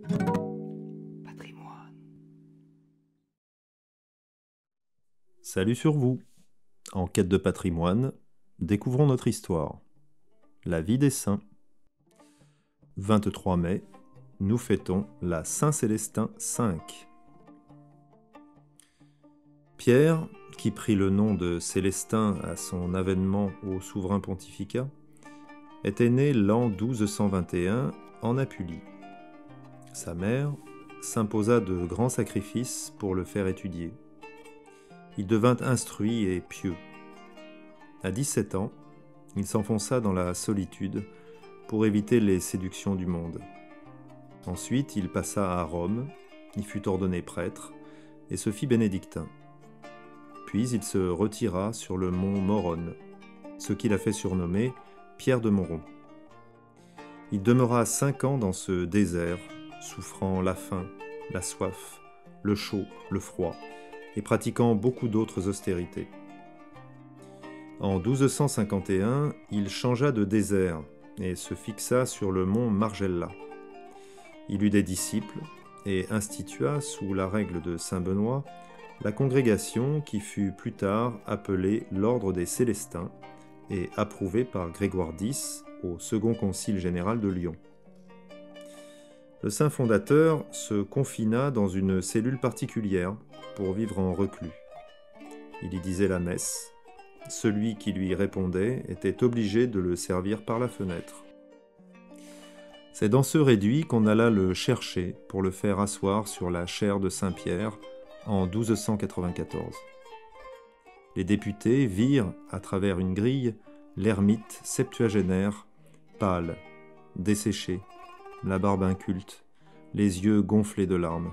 Patrimoine. Salut sur vous. En quête de patrimoine, découvrons notre histoire. La vie des saints. 23 mai, nous fêtons la Saint-Célestin V. Pierre, qui prit le nom de Célestin à son avènement au souverain pontificat, était né l'an 1221 en Apulie. Sa mère s'imposa de grands sacrifices pour le faire étudier. Il devint instruit et pieux. À 17 ans, il s'enfonça dans la solitude pour éviter les séductions du monde. Ensuite, il passa à Rome, y fut ordonné prêtre et se fit bénédictin. Puis il se retira sur le mont Morone, ce qu'il a fait surnommer Pierre de Moron. Il demeura 5 ans dans ce désert, souffrant la faim, la soif, le chaud, le froid, et pratiquant beaucoup d'autres austérités. En 1251, il changea de désert et se fixa sur le mont Margella. Il eut des disciples et institua, sous la règle de saint Benoît, la congrégation qui fut plus tard appelée l'Ordre des Célestins et approuvée par Grégoire X au Second Concile général de Lyon. Le saint fondateur se confina dans une cellule particulière pour vivre en reclus. Il y disait la messe. Celui qui lui répondait était obligé de le servir par la fenêtre. C'est dans ce réduit qu'on alla le chercher pour le faire asseoir sur la chaire de Saint-Pierre en 1294. Les députés virent, à travers une grille, l'ermite septuagénaire, pâle, desséché, la barbe inculte, les yeux gonflés de larmes.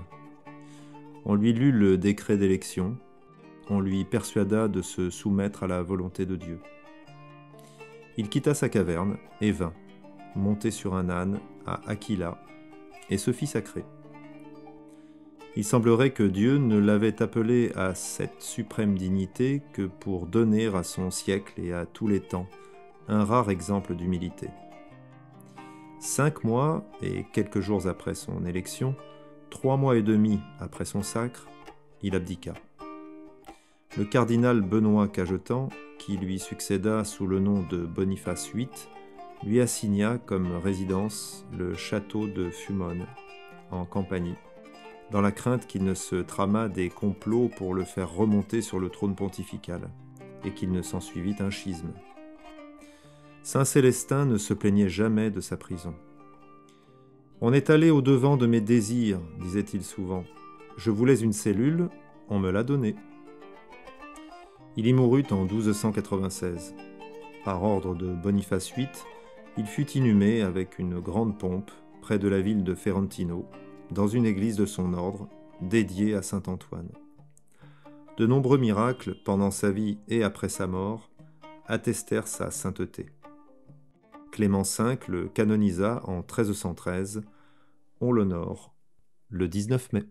On lui lut le décret d'élection, on lui persuada de se soumettre à la volonté de Dieu. Il quitta sa caverne et vint, monté sur un âne, à Aquila, et se fit sacrer. Il semblerait que Dieu ne l'avait appelé à cette suprême dignité que pour donner à son siècle et à tous les temps un rare exemple d'humilité. 5 mois et quelques jours après son élection, 3 mois et demi après son sacre, il abdiqua. Le cardinal Benoît Cajetan, qui lui succéda sous le nom de Boniface VIII, lui assigna comme résidence le château de Fumone, en Campanie, dans la crainte qu'il ne se tramât des complots pour le faire remonter sur le trône pontifical, et qu'il ne s'ensuivît un schisme. Saint Célestin ne se plaignait jamais de sa prison. « On est allé au-devant de mes désirs, disait-il souvent. Je voulais une cellule, on me l'a donnée. » Il y mourut en 1296. Par ordre de Boniface VIII, il fut inhumé avec une grande pompe près de la ville de Ferentino, dans une église de son ordre, dédiée à saint Antoine. De nombreux miracles, pendant sa vie et après sa mort, attestèrent sa sainteté. Clément V le canonisa en 1313. On l'honore le 19 mai.